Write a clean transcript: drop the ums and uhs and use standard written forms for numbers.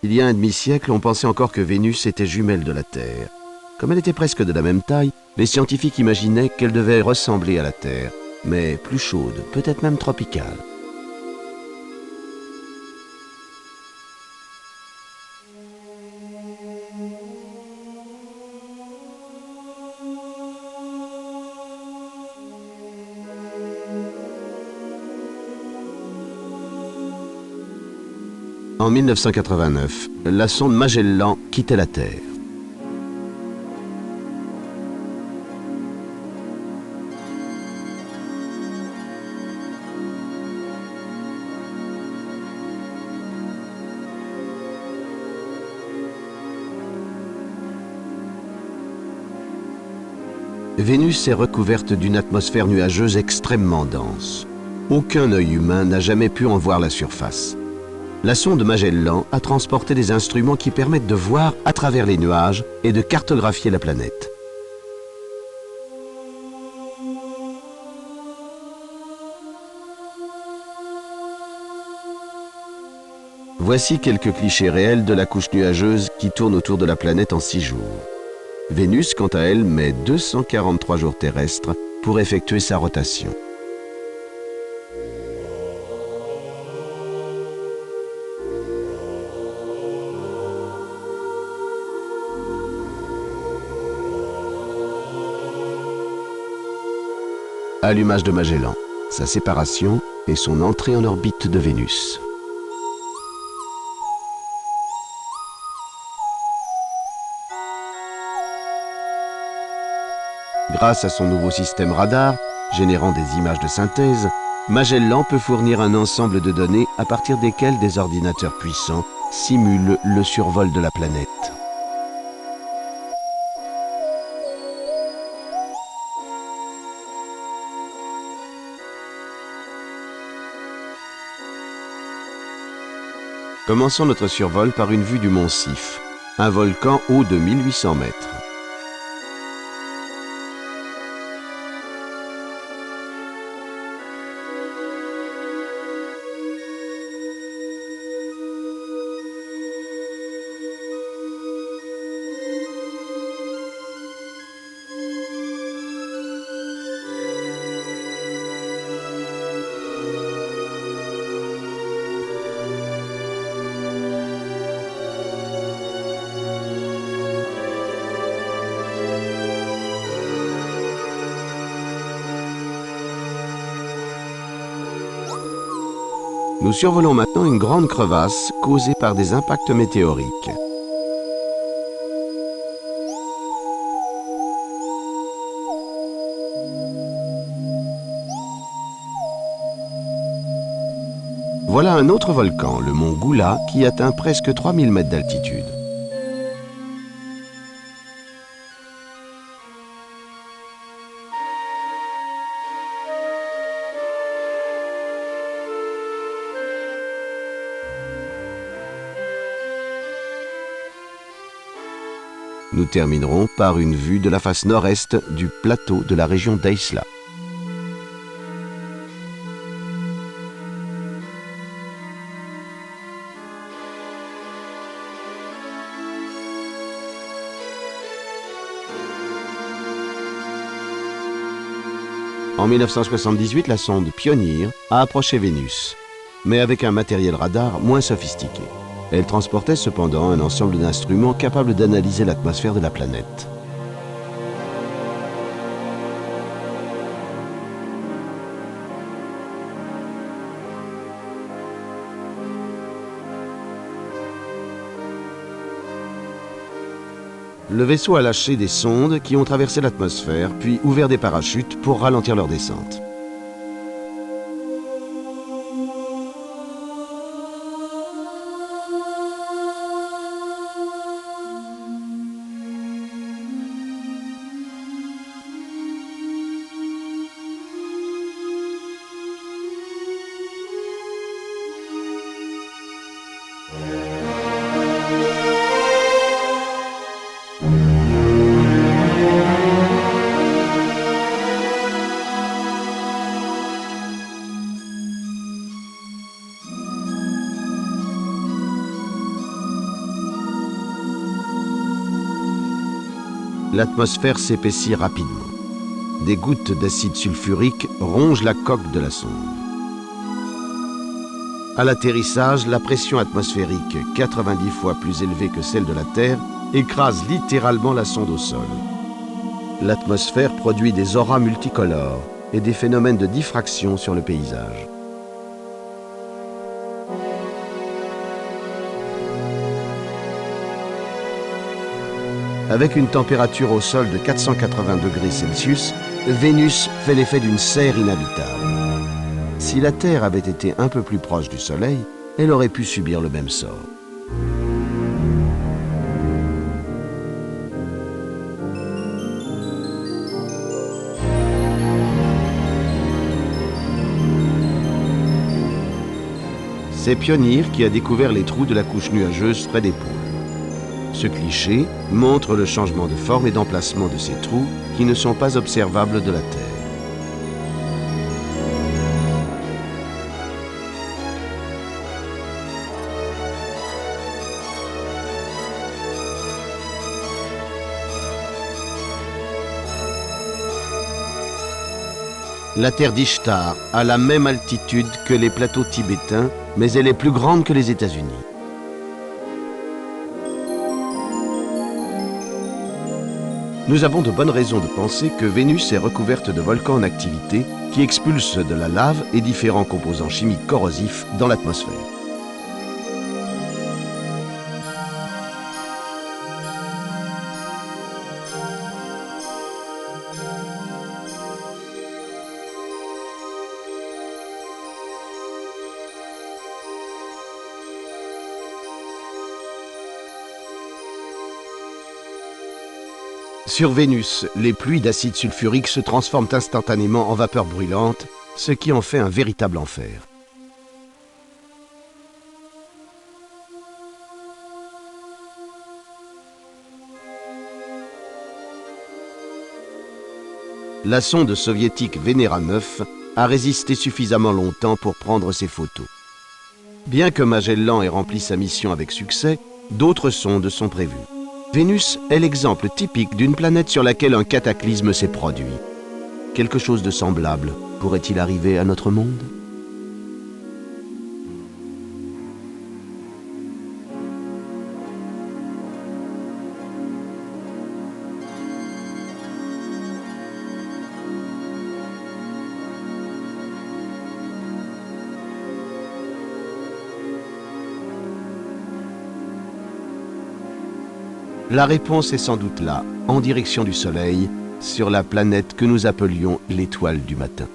Il y a un demi-siècle, on pensait encore que Vénus était jumelle de la Terre. Comme elle était presque de la même taille, les scientifiques imaginaient qu'elle devait ressembler à la Terre, mais plus chaude, peut-être même tropicale. En 1989, la sonde Magellan quittait la Terre. Vénus est recouverte d'une atmosphère nuageuse extrêmement dense. Aucun œil humain n'a jamais pu en voir la surface. La sonde Magellan a transporté des instruments qui permettent de voir à travers les nuages et de cartographier la planète. Voici quelques clichés réels de la couche nuageuse qui tourne autour de la planète en 6 jours. Vénus, quant à elle, met 243 jours terrestres pour effectuer sa rotation. Allumage de Magellan, sa séparation et son entrée en orbite de Vénus. Grâce à son nouveau système radar, générant des images de synthèse, Magellan peut fournir un ensemble de données à partir desquelles des ordinateurs puissants simulent le survol de la planète. Commençons notre survol par une vue du mont Sif, un volcan haut de 1800 mètres. Nous survolons maintenant une grande crevasse causée par des impacts météoriques. Voilà un autre volcan, le mont Goula, qui atteint presque 3000 mètres d'altitude. Nous terminerons par une vue de la face nord-est du plateau de la région d'Aïsla. En 1978, la sonde Pioneer a approché Vénus, mais avec un matériel radar moins sophistiqué. Elle transportait cependant un ensemble d'instruments capables d'analyser l'atmosphère de la planète. Le vaisseau a lâché des sondes qui ont traversé l'atmosphère, puis ouvert des parachutes pour ralentir leur descente. l'atmosphère s'épaissit rapidement. Des gouttes d'acide sulfurique rongent la coque de la sonde. À l'atterrissage, la pression atmosphérique, 90 fois plus élevée que celle de la Terre, écrase littéralement la sonde au sol. L'atmosphère produit des auras multicolores et des phénomènes de diffraction sur le paysage. Avec une température au sol de 480 degrés Celsius, Vénus fait l'effet d'une serre inhabitable. Si la Terre avait été un peu plus proche du Soleil, elle aurait pu subir le même sort. C'est Pionnier qui a découvert les trous de la couche nuageuse près des pôles. Ce cliché montre le changement de forme et d'emplacement de ces trous qui ne sont pas observables de la Terre. La terre d'Ishtar a la même altitude que les plateaux tibétains, mais elle est plus grande que les États-Unis. Nous avons de bonnes raisons de penser que Vénus est recouverte de volcans en activité qui expulsent de la lave et différents composants chimiques corrosifs dans l'atmosphère. Sur Vénus, les pluies d'acide sulfurique se transforment instantanément en vapeur brûlante, ce qui en fait un véritable enfer. La sonde soviétique Venera 9 a résisté suffisamment longtemps pour prendre ses photos. Bien que Magellan ait rempli sa mission avec succès, d'autres sondes sont prévues. Vénus est l'exemple typique d'une planète sur laquelle un cataclysme s'est produit. Quelque chose de semblable pourrait-il arriver à notre monde ? La réponse est sans doute là, en direction du Soleil, sur la planète que nous appelions l'étoile du matin.